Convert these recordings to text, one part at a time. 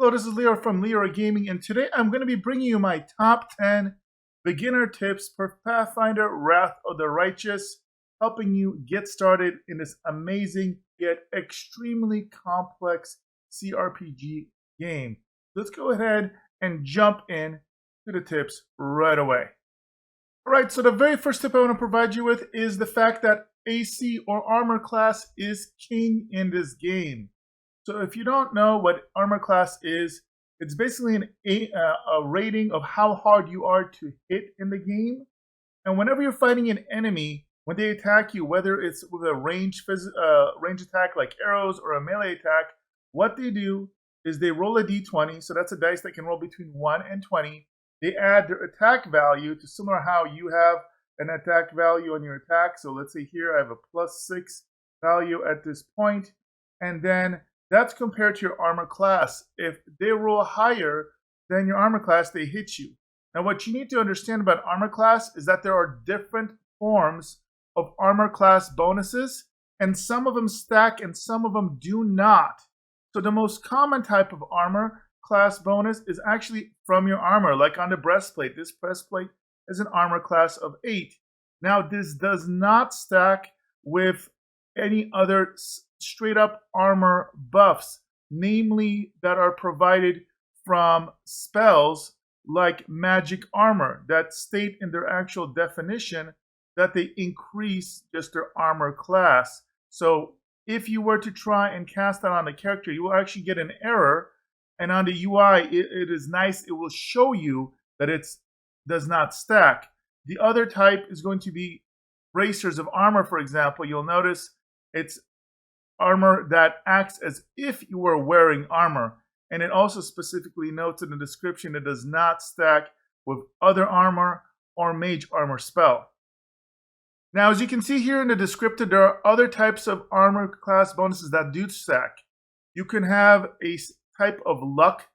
Hello, this is Leo from Leroy Gaming, and today I'm going to be bringing you my top 10 beginner tips for Pathfinder Wrath of the Righteous, helping you get started in this amazing yet extremely complex CRPG game. Let's go ahead and jump in to the tips right away. Alright, so the very first tip I want to provide you with is the fact that AC or armor class is king in this game. So if you don't know what armor class is, it's basically a rating of how hard you are to hit in the game. And whenever you're fighting an enemy, when they attack you, whether it's with a range attack like arrows or a melee attack, what they do is they roll a d20. So that's a dice that can roll between 1 and 20. They add their attack value to similar how you have an attack value on your attack. So let's say here I have a +6 value at this point. And then that's compared to your armor class. If they roll higher than your armor class, they hit you. Now, what you need to understand about armor class is that there are different forms of armor class bonuses, and some of them stack and some of them do not. So the most common type of armor class bonus is actually from your armor, like on the breastplate. This breastplate is an armor class of 8. Now, this does not stack with any other straight up armor buffs, namely that are provided from spells like magic armor that state in their actual definition that they increase just their armor class. So if you were to try and cast that on the character, you will actually get an error, and on the UI it is nice, it will show you that it does not stack. The other type is going to be bracers of armor, for example. You'll notice it's armor that acts as if you were wearing armor. And it also specifically notes in the description it does not stack with other armor or mage armor spell. Now, as you can see here in the descriptor, there are other types of armor class bonuses that do stack. You can have a type of luck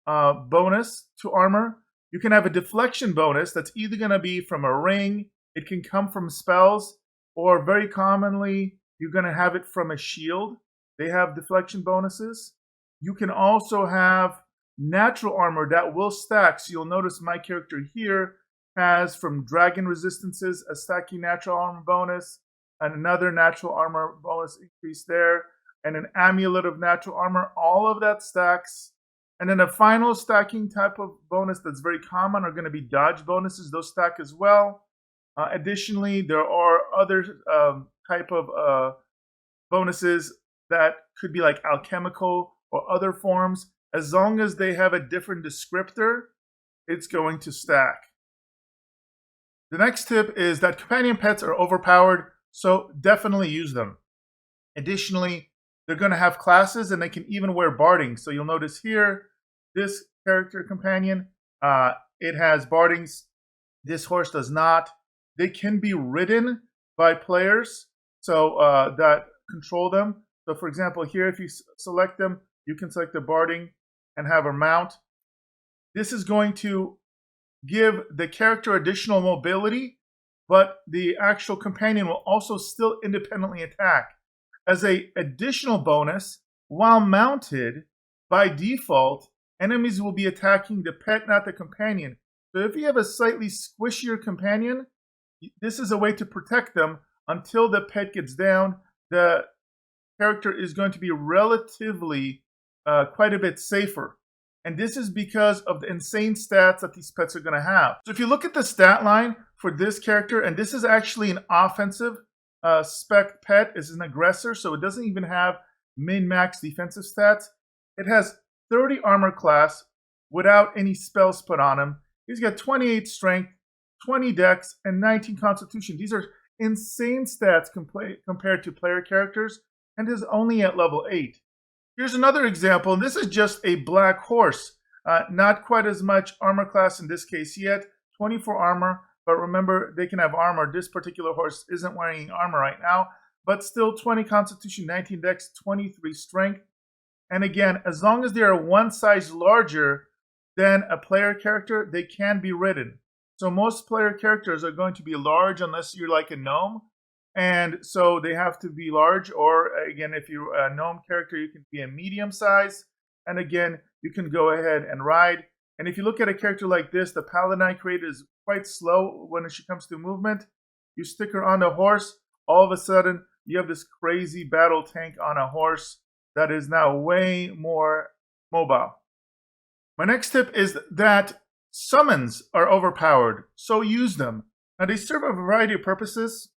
bonus to armor. You can have a deflection bonus that's either going to be from a ring, it can come from spells, or very commonly, you're going to have it from a shield. They have deflection bonuses. You can also have natural armor that will stack. So you'll notice my character here has from dragon resistances a stacking natural armor bonus, and another natural armor bonus increase there, and an amulet of natural armor. All of that stacks. And then a final stacking type of bonus that's very common are going to be dodge bonuses. Those stack as well. Additionally, there are other type of bonuses that could be like alchemical or other forms. As long as they have a different descriptor, it's going to stack. The next tip is that companion pets are overpowered, so definitely use them. Additionally, they're going to have classes and they can even wear barding. So you'll notice here, this character companion, it has bardings. This horse does not. They can be ridden by players that control them. So for example, here if you select them, you can select the barding and have a mount. This is going to give the character additional mobility, but the actual companion will also still independently attack. As an additional bonus, while mounted, by default, enemies will be attacking the pet, not the companion. So if you have a slightly squishier companion, this is a way to protect them until the pet gets down. The character is going to be relatively quite a bit safer. And this is because of the insane stats that these pets are going to have. So if you look at the stat line for this character, and this is actually an offensive spec pet, is an aggressor, so it doesn't even have min-max defensive stats. It has 30 armor class without any spells put on him. He's got 28 strength, 20 dex, and 19 constitution. These are insane stats compared to player characters, and is only at level 8. Here's another example, and this is just a black horse. Not quite as much armor class in this case yet, 24 armor, but remember, they can have armor. This particular horse isn't wearing armor right now, but still 20 constitution, 19 dex, 23 strength. And again, as long as they are one size larger than a player character, they can be ridden. So most player characters are going to be large unless you're like a gnome. And so they have to be large, or again, if you're a gnome character, you can be a medium size. And again, you can go ahead and ride. And if you look at a character like this, the paladin I created is quite slow when it comes to movement. You stick her on the horse, all of a sudden you have this crazy battle tank on a horse that is now way more mobile. My next tip is that summons are overpowered, so use them. Now they serve a variety of purposes.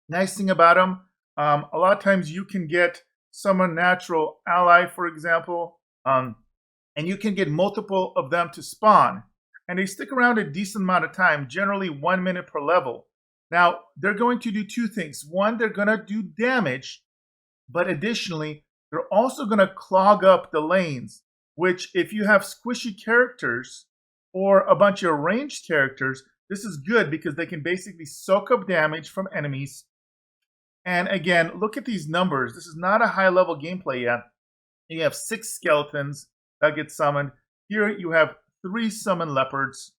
Nice thing about them, a lot of times you can get summon natural ally, for example, and you can get multiple of them to spawn. And they stick around a decent amount of time, generally 1 minute per level. Now, they're going to do two things. One, they're going to do damage, but additionally, they're also going to clog up the lanes, which if you have squishy characters or a bunch of ranged characters, this is good because they can basically soak up damage from enemies. And again, look at these numbers. This is not a high level gameplay yet. You have 6 skeletons that get summoned. Here you have 3 summon leopards.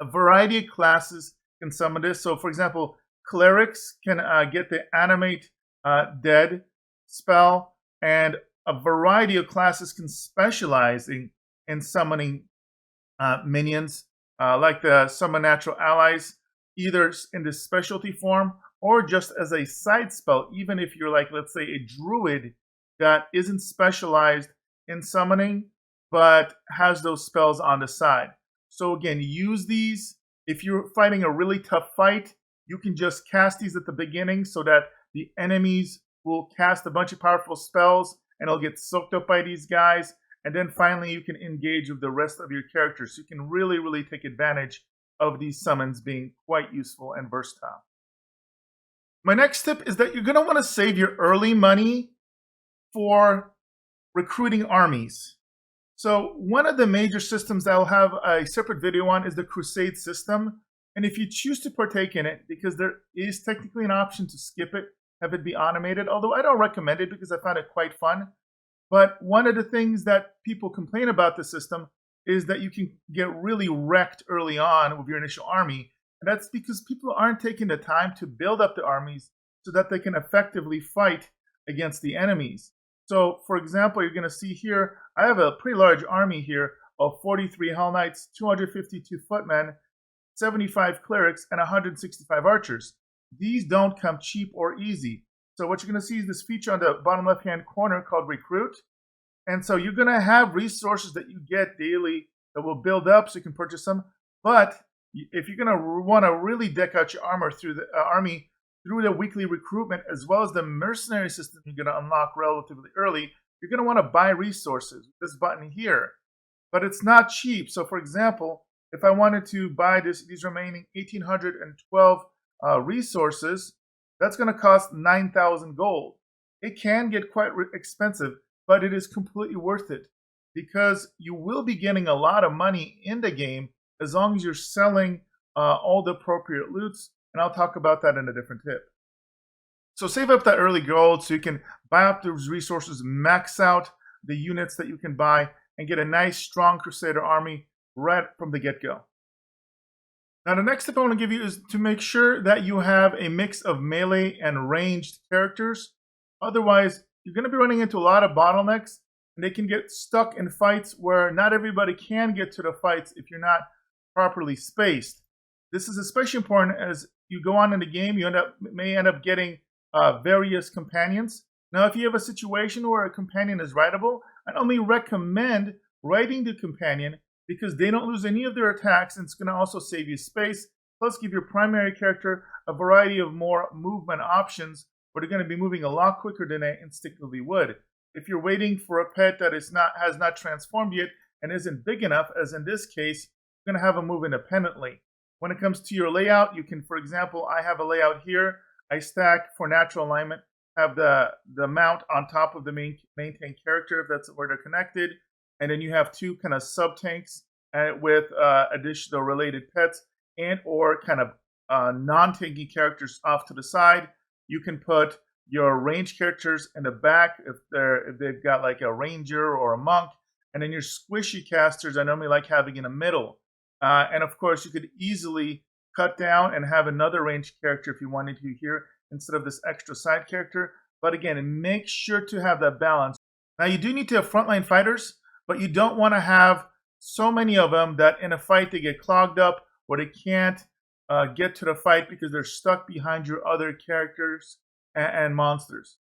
A variety of classes can summon this. So for example, clerics can get the animate dead spell, and a variety of classes can specialize in summoning minions, like the summon natural allies, either in the specialty form or just as a side spell, even if you're like, let's say, a druid that isn't specialized in summoning, but has those spells on the side. So again, use these. If you're fighting a really tough fight, you can just cast these at the beginning so that the enemies will cast a bunch of powerful spells and it'll get soaked up by these guys. And then finally, you can engage with the rest of your characters. So you can really, really take advantage of these summons being quite useful and versatile. My next tip is that you're going to want to save your early money for recruiting armies. So one of the major systems that I'll have a separate video on is the Crusade system. And if you choose to partake in it, because there is technically an option to skip it, have it be automated, although I don't recommend it because I found it quite fun. But one of the things that people complain about the system is that you can get really wrecked early on with your initial army. And that's because people aren't taking the time to build up the armies so that they can effectively fight against the enemies. So, for example, you're going to see here, I have a pretty large army here of 43 Hell Knights, 252 Footmen, 75 Clerics, and 165 Archers. These don't come cheap or easy. So what you're going to see is this feature on the bottom left-hand corner called Recruit. And so you're going to have resources that you get daily that will build up so you can purchase them. But if you're going to want to really deck out your armor through the army through the weekly recruitment, as well as the mercenary system you're going to unlock relatively early, you're going to want to buy resources with this button here. But it's not cheap. So for example, if I wanted to buy these remaining 1,812 resources, that's going to cost 9,000 gold. It can get quite expensive, but it is completely worth it because you will be getting a lot of money in the game as long as you're selling all the appropriate loots. And I'll talk about that in a different tip. So save up that early gold so you can buy up those resources, max out the units that you can buy, and get a nice, strong Crusader army right from the get-go. Now, the next tip I want to give you is to make sure that you have a mix of melee and ranged characters. Otherwise, you're going to be running into a lot of bottlenecks, and they can get stuck in fights where not everybody can get to the fights if you're not properly spaced. This is especially important as you go on in the game. You may end up getting various companions. Now, if you have a situation where a companion is rideable, I only recommend riding the companion because they don't lose any of their attacks, and it's going to also save you space, plus give your primary character a variety of more movement options where they're going to be moving a lot quicker than they instinctively would. If you're waiting for a pet that has not transformed yet and isn't big enough, as in this case, you're going to have them move independently. When it comes to your layout, you can, for example, I have a layout here. I stack for natural alignment, have the mount on top of the main tank character, if that's where they're connected. And then you have 2 kind of sub-tanks with additional related pets and or kind of non-tanky characters off to the side. You can put your range characters in the back if they've got like a ranger or a monk. And then your squishy casters I normally like having in the middle. And of course, you could easily cut down and have another ranged character if you wanted to here instead of this extra side character. But again, make sure to have that balance. Now, you do need to have frontline fighters. but you don't want to have so many of them that in a fight they get clogged up or they can't get to the fight because they're stuck behind your other characters and monsters.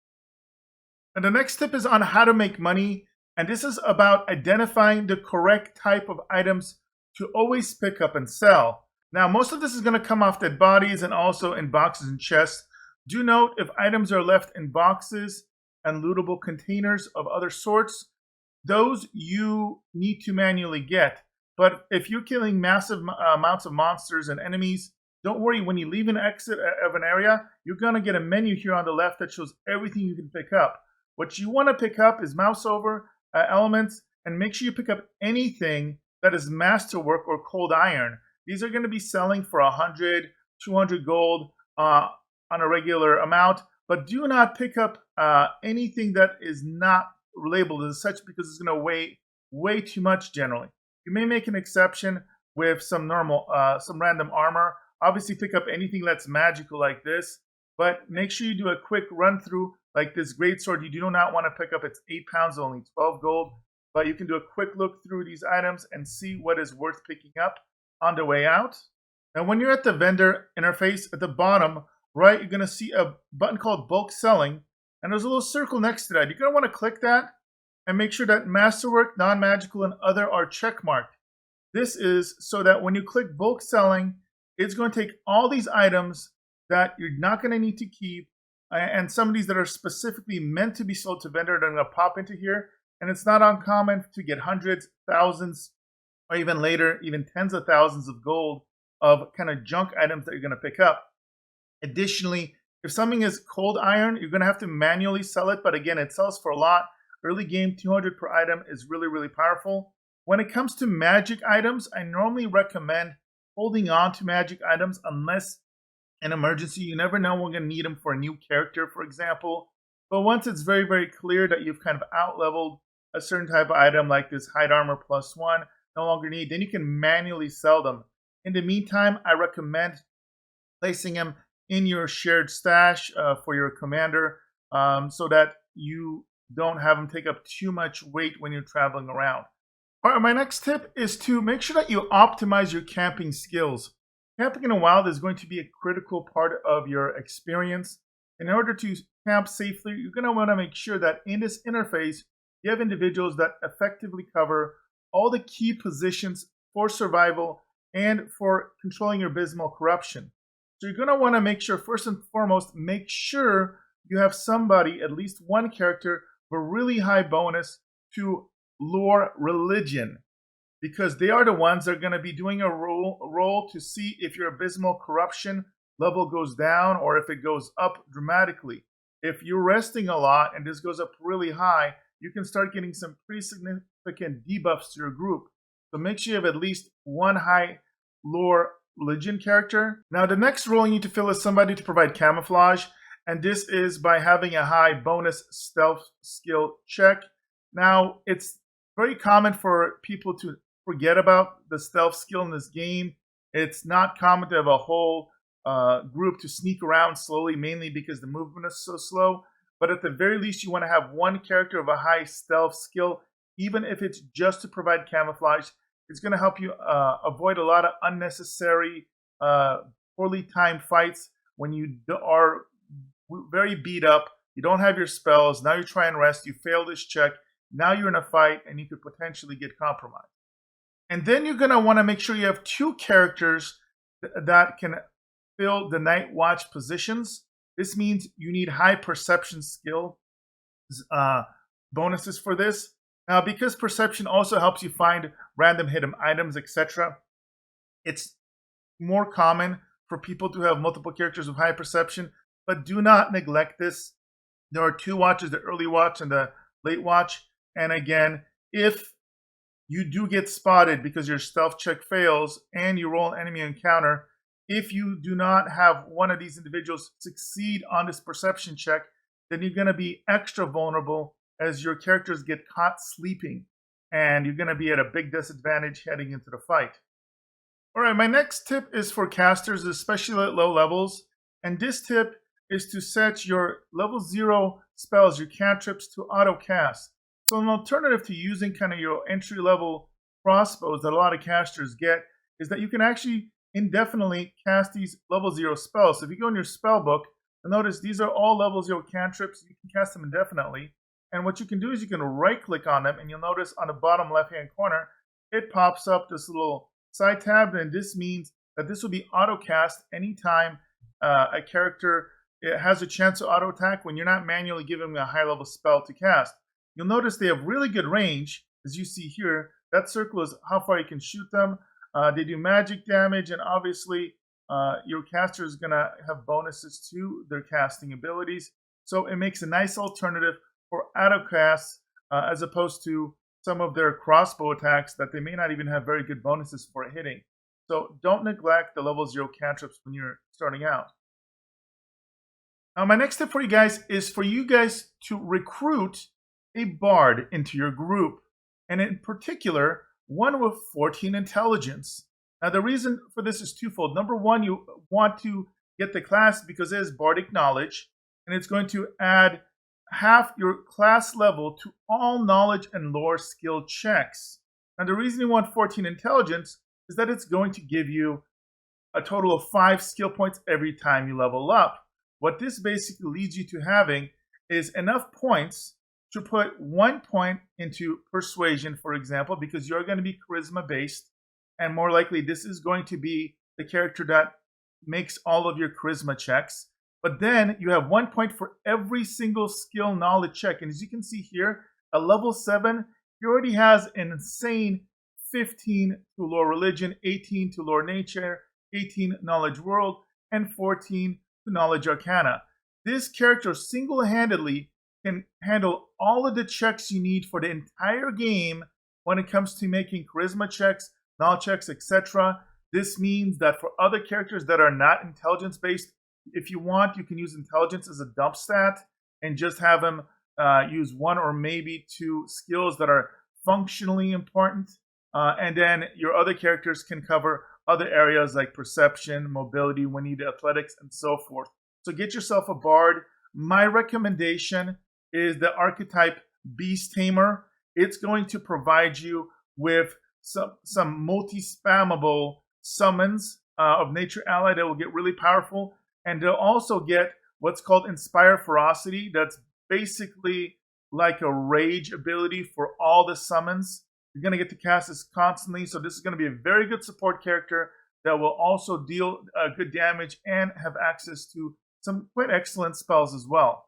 And the next tip is on how to make money. And this is about identifying the correct type of items to always pick up and sell. Now, most of this is going to come off dead bodies and also in boxes and chests. Do note if items are left in boxes and lootable containers of other sorts, those you need to manually get. But if you're killing massive amounts of monsters and enemies, don't worry, when you leave an exit of an area, you're going to get a menu here on the left that shows everything you can pick up. What you want to pick up is mouse over elements, and make sure you pick up anything that is masterwork or cold iron. These are going to be selling for 100, 200 gold on a regular amount, but do not pick up anything that is not labeled as such because it's going to weigh way too much generally. You may make an exception with some random armor. Obviously, pick up anything that's magical like this, but make sure you do a quick run through. Like this greatsword, you do not want to pick up. It's 8 pounds, only 12 gold. But you can do a quick look through these items and see what is worth picking up on the way out. And when you're at the vendor interface at the bottom right, you're going to see a button called bulk selling. And there's a little circle next to that. You're going to want to click that and make sure that masterwork, non-magical, and other are checkmarked. This is so that when you click bulk selling, it's going to take all these items that you're not going to need to keep and some of these that are specifically meant to be sold to vendor that are going to pop into here. And it's not uncommon to get hundreds, thousands, or even later, even tens of thousands of gold of kind of junk items that you're going to pick up. Additionally, if something is cold iron, you're going to have to manually sell it. But again, it sells for a lot. Early game, 200 per item is really, really powerful. When it comes to magic items, I normally recommend holding on to magic items unless an emergency. You never know when we're going to need them for a new character, for example. But once it's very, very clear that you've kind of out-leveled a certain type of item like this hide armor +1, no longer need, then you can manually sell them. In the meantime, I recommend placing them in your shared stash for your commander so that you don't have them take up too much weight when you're traveling around. All right, my next tip is to make sure that you optimize your camping skills. Camping in the wild is going to be a critical part of your experience. In order to camp safely, you're going to want to make sure that in this interface, you have individuals that effectively cover all the key positions for survival and for controlling your abysmal corruption. So you're going to want to make sure, first and foremost, make sure you have somebody, at least one character, with a really high bonus to lore religion, because they are the ones that are going to be doing a roll to see if your abysmal corruption level goes down or if it goes up dramatically. If you're resting a lot and this goes up really high, you can start getting some pretty significant debuffs to your group. So make sure you have at least one high lore religion character. Now the next role you need to fill is somebody to provide camouflage, and this is by having a high bonus stealth skill check. Now it's very common for people to forget about the stealth skill in this game. It's not common to have a whole group to sneak around slowly, mainly because the movement is so slow. But at the very least, you want to have one character of a high stealth skill, even if it's just to provide camouflage. It's going to help you avoid a lot of unnecessary, poorly timed fights when you are very beat up. You don't have your spells. Now you try and rest. You fail this check. Now you're in a fight, and you could potentially get compromised. And then you're going to want to make sure you have two characters that can fill the night watch positions. This means you need high perception skill bonuses for this. Now, because perception also helps you find random hidden items, etc., it's more common for people to have multiple characters with high perception, but do not neglect this. There are two watches, the early watch and the late watch. And again, if you do get spotted because your stealth check fails and you roll an enemy encounter, if you do not have one of these individuals succeed on this perception check, then you're going to be extra vulnerable as your characters get caught sleeping, and you're going to be at a big disadvantage heading into the fight. All right, my next tip is for casters, especially at low levels, and this tip is to set your level 0 spells, your cantrips, to auto cast. So an alternative to using kind of your entry-level crossbows that a lot of casters get is that you can actually indefinitely cast these level 0 spells. So if you go in your spell book, you'll notice these are all level 0 cantrips. You can cast them indefinitely. And what you can do is you can right-click on them, and you'll notice on the bottom left-hand corner, it pops up this little side tab, and this means that this will be auto-cast anytime a character has a chance to auto-attack when you're not manually giving them a high-level spell to cast. You'll notice they have really good range, as you see here. That circle is how far you can shoot them. They do magic damage, and obviously your caster is going to have bonuses to their casting abilities. So it makes a nice alternative for auto-casts as opposed to some of their crossbow attacks that they may not even have very good bonuses for hitting. So don't neglect the level 0 cantrips when you're starting out. Now my next tip for you guys is for you guys to recruit a bard into your group, and in particular, one with 14 intelligence. Now the reason for this is twofold. Number one, you want to get the class because it has bardic knowledge, and it's going to add half your class level to all knowledge and lore skill checks. Now the reason you want 14 intelligence is that it's going to give you a total of 5 skill points every time you level up. What this basically leads you to having is enough points to put 1 point into persuasion, for example, because you're going to be charisma based, and more likely this is going to be the character that makes all of your charisma checks. But then you have 1 point for every single skill knowledge check. And as you can see here, at level 7, he already has an insane 15 to lore religion, 18 to lore nature, 18 knowledge world, and 14 to knowledge arcana. This character single-handedly can handle all of the checks you need for the entire game when it comes to making charisma checks, knowledge checks, etc. This means that for other characters that are not intelligence-based, if you want, you can use intelligence as a dump stat and just have them use 1 or maybe 2 skills that are functionally important. And then your other characters can cover other areas like perception, mobility, when needed, athletics, and so forth. So get yourself a bard. My recommendation is the archetype Beast Tamer. It's going to provide you with some multi-spammable summons of nature ally that will get really powerful. And they'll also get what's called Inspire Ferocity. That's basically like a rage ability for all the summons. You're going to get to cast this constantly. So this is going to be a very good support character that will also deal good damage and have access to some quite excellent spells as well.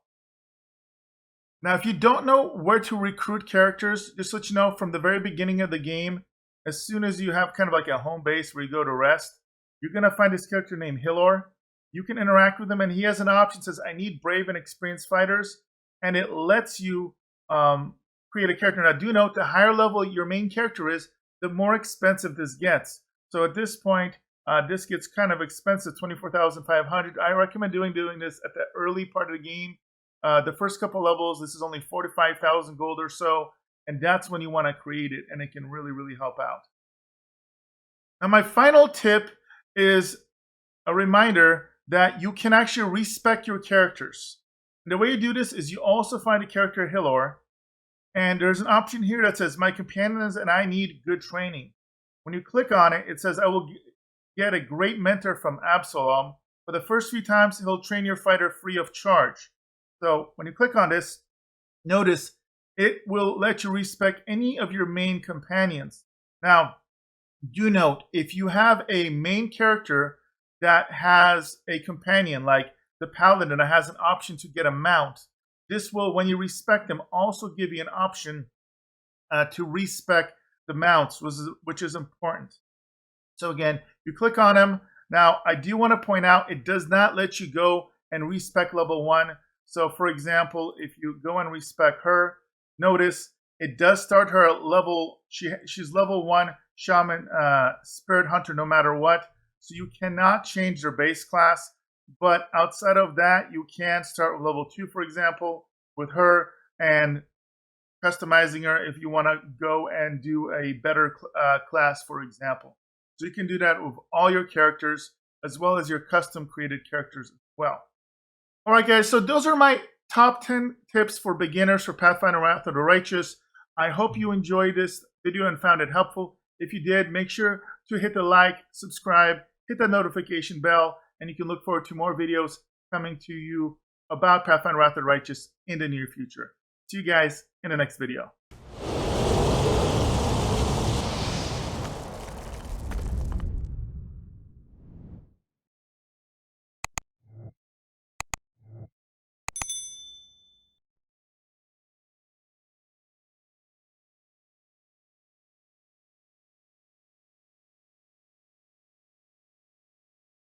Now, if you don't know where to recruit characters, just to let you know, from the very beginning of the game, as soon as you have kind of like a home base where you go to rest, you're going to find this character named Hilor. You can interact with him, and he has an option that says, I need brave and experienced fighters, and it lets you create a character. Now, do note, the higher level your main character is, the more expensive this gets. So at this point, this gets kind of expensive, 24,500. I recommend doing this at the early part of the game. The first couple levels, this is only 45,000 gold or so, and that's when you want to create it, and it can really, really help out. Now, my final tip is a reminder that you can actually respec your characters. And the way you do this is you also find a character Hilor, and there's an option here that says, my companions and I need good training. When you click on it, it says, I will get a great mentor from Absalom. For the first few times, he'll train your fighter free of charge. So when you click on this, notice it will let you respec any of your main companions. Now, do note, if you have a main character that has a companion, like the paladin that has an option to get a mount, this will, when you respec them, also give you an option to respec the mounts, which is important. So again, you click on them. Now, I do want to point out, it does not let you go and respec level 1. So for example, if you go and respec her, notice it does start her at level, she's level 1 shaman, spirit hunter, no matter what. So you cannot change their base class, but outside of that, you can start with level 2, for example, with her, and customizing her if you want to go and do a better class, for example. So you can do that with all your characters, as well as your custom created characters as well. All right, guys, so those are my top 10 tips for beginners for Pathfinder Wrath of the Righteous. I hope you enjoyed this video and found it helpful. If you did, make sure to hit the like, subscribe, hit the notification bell, and you can look forward to more videos coming to you about Pathfinder Wrath of the Righteous in the near future. See you guys in the next video.